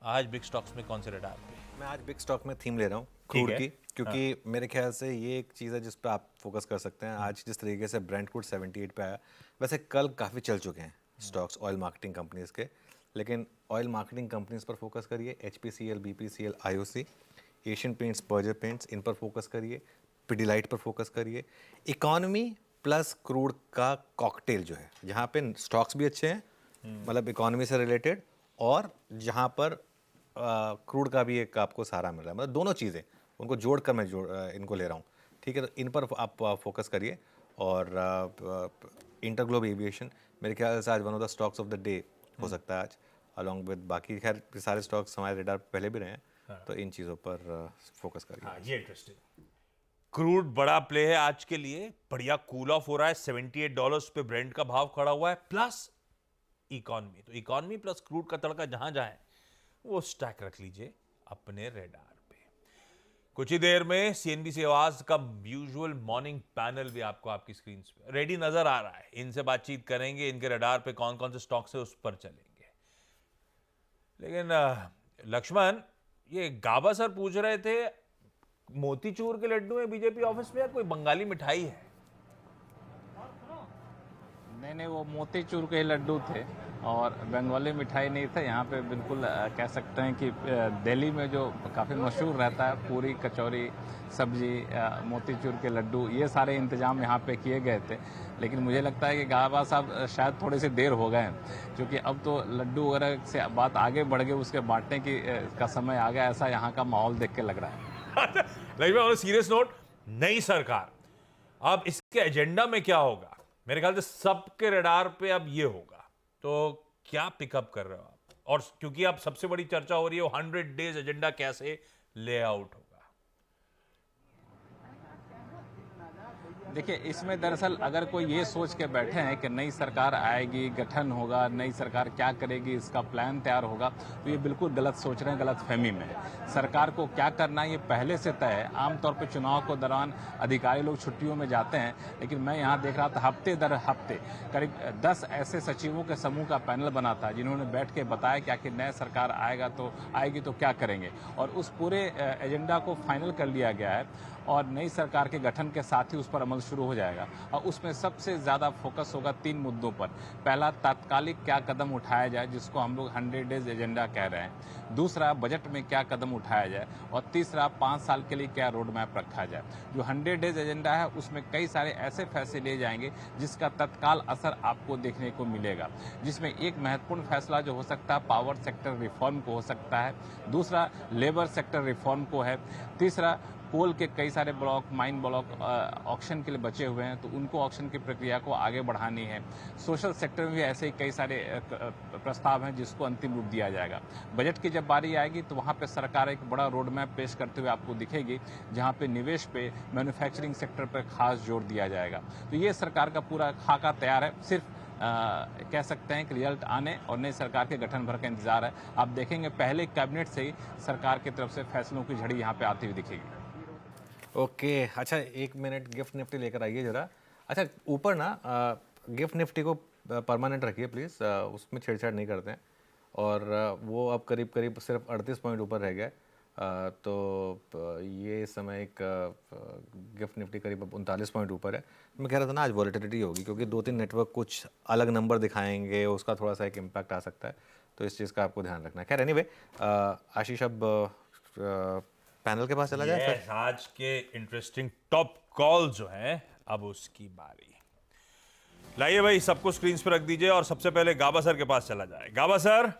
आज big stocks में कौन से रडार पे? मैं आज बिग स्टॉक में थीम ले रहा हूँ क्रूड की, क्योंकि मेरे ख्याल से ये एक चीज़ है जिस पे आप फोकस कर सकते हैं। आज जिस तरीके से ब्रेंट क्रूड 78 पे आया, वैसे कल काफ़ी चल चुके हैं स्टॉक्स ऑयल मार्केटिंग कंपनीज के, लेकिन ऑयल मार्केटिंग कंपनीज पर फोकस करिए। HPCL, BPCL, IOC, Asian Paints, Berger Paints, इन पर फोकस करिए। पिडिलाइट पर फोकस करिए। इकोनॉमी प्लस क्रूड का कॉकटेल जो है, जहाँ पे स्टॉक्स भी अच्छे हैं, मतलब इकोनॉमी से रिलेटेड, और जहाँ पर क्रूड का भी एक आपको सहारा मिल रहा है, मतलब दोनों चीज़ें उनको जोड़ कर मैं इनको ले रहा हूँ। ठीक है, तो इन पर आप फोकस करिए। और इंटरग्लोब एविएशन मेरे ख्याल से आज one of the stocks of the day हो सकता है आज, अलॉन्ग विद बाकी खैर सारे स्टॉक्स हमारे रेडार पहले भी रहे हैं। तो इन चीज़ों पर फोकस करिए। हाँ, ये इंटरेस्टिंग। क्रूड बड़ा प्ले है आज के लिए, बढ़िया कूल ऑफ हो रहा है। $78 पे ब्रेंट का भाव खड़ा हुआ है, प्लस इकोनॉमी। तो इकोनॉमी प्लस क्रूड का तड़का जहां जाए वो स्टैक रख लीजिए अपने रेडार पे। कुछ ही देर में CNBC आवाज का यूजुअल मॉर्निंग पैनल भी आपको आपकी स्क्रीन पे रेडी नजर आ रहा है। इनसे बातचीत करेंगे, इनके रेडार पे कौन कौन से स्टॉक्स है उस पर चलेंगे। लेकिन लक्ष्मण, ये गाबा सर पूछ रहे थे मोतीचूर के लड्डू है बीजेपी ऑफिस में या कोई बंगाली मिठाई है? नहीं, वो मोतीचूर के लड्डू थे और बंगाली मिठाई नहीं था। यहाँ पे बिल्कुल कह सकते हैं कि दिल्ली में जो काफ़ी मशहूर रहता है, पूरी कचौरी सब्जी मोतीचूर के लड्डू, ये सारे इंतजाम यहाँ पे किए गए थे। लेकिन मुझे लगता है कि गाबा साहब शायद थोड़े से देर हो गए हैं, क्योंकि अब तो लड्डू वगैरह से बात आगे बढ़ गई, उसके बांटने की का समय आ गया, ऐसा यहाँ का माहौल देख के लग रहा है। लेकिन सीरियस नोट, नई सरकार, अब इसके एजेंडा में क्या होगा? मेरे ख्याल से सबके रडार पे अब ये होगा। तो क्या पिकअप कर रहे हो आप? और क्योंकि अब सबसे बड़ी चर्चा हो रही है 100 डेज एजेंडा कैसे लेआउट होगा। देखिए, इसमें दरअसल अगर कोई ये सोच के बैठे हैं कि नई सरकार आएगी, गठन होगा, नई सरकार क्या करेगी, इसका प्लान तैयार होगा, तो ये बिल्कुल गलत सोच रहे हैं, गलत फहमी में है। सरकार को क्या करना है ये पहले से तय है। आमतौर पर चुनाव के दौरान अधिकारी लोग छुट्टियों में जाते हैं, लेकिन मैं यहाँ देख रहा था हफ्ते दर हफ्ते करीब 10 ऐसे सचिवों के समूह का पैनल बना था, जिन्होंने बैठ के बताया कि आखिर नया सरकार आएगी तो क्या करेंगे, और उस पूरे एजेंडा को फाइनल कर लिया गया है। और नई सरकार के गठन के साथ ही उस पर अमल शुरू हो जाएगा, और उसमें सबसे ज़्यादा फोकस होगा 3 मुद्दों पर। पहला, तात्कालिक क्या कदम उठाया जाए, जिसको हम लोग 100 डेज एजेंडा कह रहे हैं। दूसरा, बजट में क्या कदम उठाया जाए। और तीसरा, 5 साल के लिए क्या रोड मैप रखा जाए। जो 100 डेज एजेंडा है उसमें कई सारे ऐसे फैसले लिए जाएंगे जिसका तत्काल असर आपको देखने को मिलेगा, जिसमें एक महत्वपूर्ण फैसला जो हो सकता है पावर सेक्टर रिफॉर्म को हो सकता है, दूसरा लेबर सेक्टर रिफॉर्म को है, तीसरा कोल के कई सारे ब्लॉक, माइन ब्लॉक ऑक्शन के लिए बचे हुए हैं, तो उनको ऑक्शन की प्रक्रिया को आगे बढ़ानी है। सोशल सेक्टर में भी ऐसे ही कई सारे प्रस्ताव हैं जिसको अंतिम रूप दिया जाएगा। बजट की जब बारी आएगी तो वहाँ पे सरकार एक बड़ा रोड मैप पेश करते हुए आपको दिखेगी, जहाँ पे निवेश पे, मैन्युफैक्चरिंग सेक्टर पर खास जोर दिया जाएगा। तो ये सरकार का पूरा खाका तैयार है, सिर्फ कह सकते हैं कि रिजल्ट आने और नई सरकार के गठन भर का इंतजार है। आप देखेंगे पहले कैबिनेट से ही सरकार की तरफ से फैसलों की झड़ी यहाँ पे आती हुई दिखेगी। ओके, अच्छा 1 मिनट गिफ्ट निफ्टी लेकर आइए जरा। अच्छा, ऊपर ना गिफ्ट निफ्टी को परमानेंट रखिए प्लीज़, उसमें छेड़छाड़ नहीं करते हैं। और वो अब करीब करीब सिर्फ 38 पॉइंट ऊपर रह गया है। तो ये इस समय एक गिफ्ट निफ्टी करीब अब 39 पॉइंट ऊपर है। मैं कह रहा था ना आज वॉलेटिलिटी होगी, क्योंकि 2-3 नेटवर्क कुछ अलग नंबर दिखाएंगे, उसका थोड़ा सा एक इम्पैक्ट आ सकता है, तो इस चीज़ का आपको ध्यान रखना है। खैर एनीवे, आशीष अब पैनल के पास चला जाए फिर। आज के इंटरेस्टिंग टॉप कॉल जो है अब उसकी बारी। लाइए भाई, सबको स्क्रीन पर रख दीजिए और सबसे पहले गाबा सर के पास चला जाए। गाबा सर।